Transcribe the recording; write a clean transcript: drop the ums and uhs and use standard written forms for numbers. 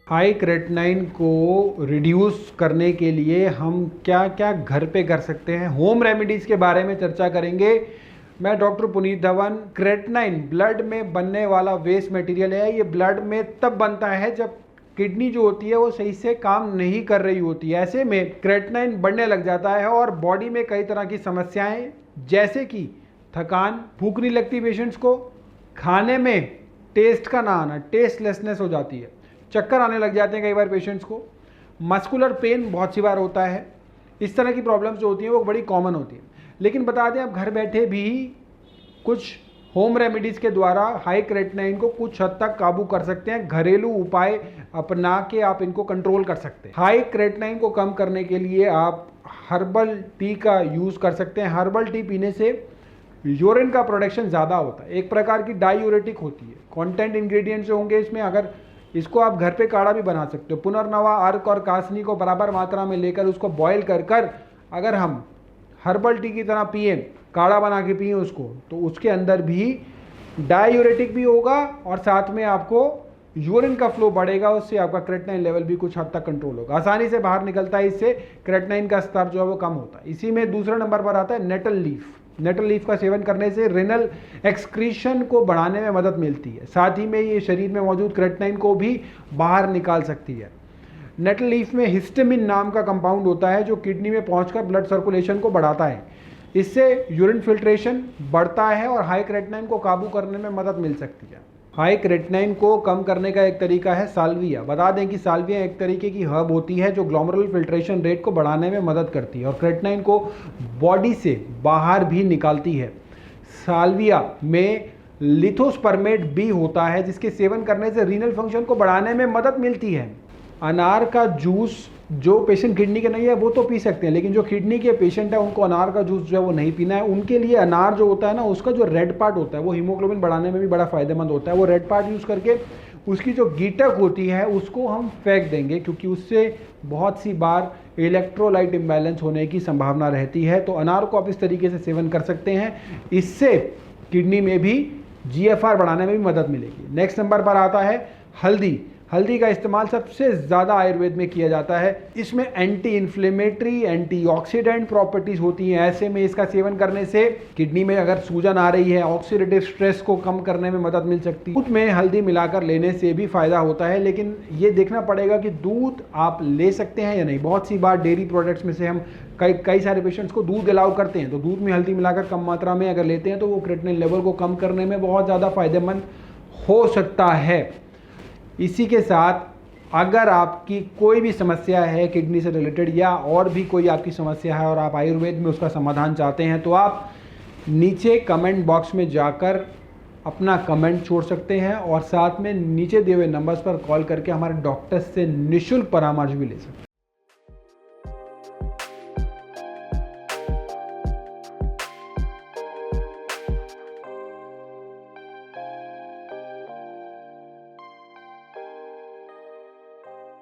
High creatinine को reduce करने के लिए हम क्या क्या घर पे कर सकते हैं, होम रेमेडीज़ के बारे में चर्चा करेंगे। मैं doctor Puneet Dhawan. Creatinine blood में बनने वाला वेस्ट मटेरियल है। ये ब्लड में तब बनता है जब किडनी जो होती है वो सही से काम नहीं कर रही होती है। ऐसे में क्रेटिनाइन बढ़ने लग जाता है और बॉडी में कई तरह की समस्याएं जैसे कि थकान, भूख नहीं लगती पेशेंट्स को, खाने में टेस्ट का ना आना, टेस्टलेसनेस हो जाती है, चक्कर आने लग जाते हैं कई बार पेशेंट्स को, मस्कुलर पेन बहुत सी बार होता है। इस तरह की प्रॉब्लम्स जो होती हैं वो बड़ी कॉमन होती हैं। लेकिन बता दें, आप घर बैठे भी कुछ होम रेमेडीज़ के द्वारा हाई क्रेटिनाइन को कुछ हद तक काबू कर सकते हैं। घरेलू उपाय अपना के आप इनको कंट्रोल कर सकते हैं। हाई क्रेटिनाइन को कम करने के लिए आप हर्बल टी का यूज़ कर सकते हैं। हर्बल टी पीने से यूरिन का प्रोडक्शन ज़्यादा होता है, एक प्रकार की डायूरेटिक होती है। कंटेंट इंग्रेडिएंट्स जो होंगे इसमें, अगर इसको आप घर पे काढ़ा भी बना सकते हो। पुनर्नवा, अर्क और कासनी को बराबर मात्रा में लेकर उसको बॉयल कर कर अगर हम हर्बल टी की तरह पिए, काढ़ा बना के पिए उसको, तो उसके अंदर भी डायूरेटिक भी होगा और साथ में आपको यूरिन का फ्लो बढ़ेगा। उससे आपका क्रेटिनाइन लेवल भी कुछ हद तक कंट्रोल होगा, आसानी से बाहर निकलता है। इससे क्रेटिनाइन का स्तर जो है वो कम होता है। इसी में दूसरे नंबर पर आता है नेटल लीफ। नेटल लीफ का सेवन करने से रेनल एक्सक्रीशन को बढ़ाने में मदद मिलती है। साथ ही में ये शरीर में मौजूद क्रेटिनाइन को भी बाहर निकाल सकती है। नेटल लीफ में हिस्टामिन नाम का कंपाउंड होता है जो किडनी में पहुंचकर ब्लड सर्कुलेशन को बढ़ाता है। इससे यूरिन फिल्ट्रेशन बढ़ता है और हाई क्रेटिनाइन को काबू करने में मदद मिल सकती है। हाई क्रेटिनाइन को कम करने का एक तरीका है साल्विया। बता दें कि साल्विया एक तरीके की हर्ब होती है जो ग्लोमेरुलर फिल्ट्रेशन रेट को बढ़ाने में मदद करती है और क्रेटिनाइन को बॉडी से बाहर भी निकालती है। साल्विया में लिथोस्पर्मेट भी होता है जिसके सेवन करने से रीनल फंक्शन को बढ़ाने में मदद मिलती है। अनार का जूस जो पेशेंट किडनी के नहीं है वो तो पी सकते हैं, लेकिन जो किडनी के पेशेंट है उनको अनार का जूस जो है वो नहीं पीना है। उनके लिए अनार जो होता है ना, उसका जो रेड पार्ट होता है वो हीमोग्लोबिन बढ़ाने में भी बड़ा फायदेमंद होता है। वो रेड पार्ट यूज़ करके उसकी जो गीटक होती है उसको हम फेंक देंगे, क्योंकि उससे बहुत सी बार इलेक्ट्रोलाइट इम्बैलेंस होने की संभावना रहती है। तो अनार को आप इस तरीके से सेवन कर सकते हैं, इससे किडनी में भी GFR बढ़ाने में भी मदद मिलेगी। नेक्स्ट नंबर पर आता है हल्दी। हल्दी का इस्तेमाल सबसे ज़्यादा आयुर्वेद में किया जाता है। इसमें एंटी इन्फ्लेमेटरी, एंटीऑक्सीडेंट प्रॉपर्टीज़ होती हैं। ऐसे में इसका सेवन करने से किडनी में अगर सूजन आ रही है, ऑक्सीडेटिव स्ट्रेस को कम करने में मदद मिल सकती है। दूध में हल्दी मिलाकर लेने से भी फ़ायदा होता है, लेकिन ये देखना पड़ेगा कि दूध आप ले सकते हैं या नहीं। बहुत सी बार डेयरी प्रोडक्ट्स में से हम कई सारे पेशेंट्स को दूध अलाउ करते हैं, तो दूध में हल्दी मिलाकर कम मात्रा में अगर लेते हैं तो वो क्रेटिनाइन लेवल को कम करने में बहुत ज़्यादा फायदेमंद हो सकता है। इसी के साथ अगर आपकी कोई भी समस्या है किडनी से रिलेटेड या और भी कोई आपकी समस्या है और आप आयुर्वेद में उसका समाधान चाहते हैं, तो आप नीचे कमेंट बॉक्स में जाकर अपना कमेंट छोड़ सकते हैं और साथ में नीचे दिए हुए नंबर्स पर कॉल करके हमारे डॉक्टर्स से निःशुल्क परामर्श भी ले सकते हैं।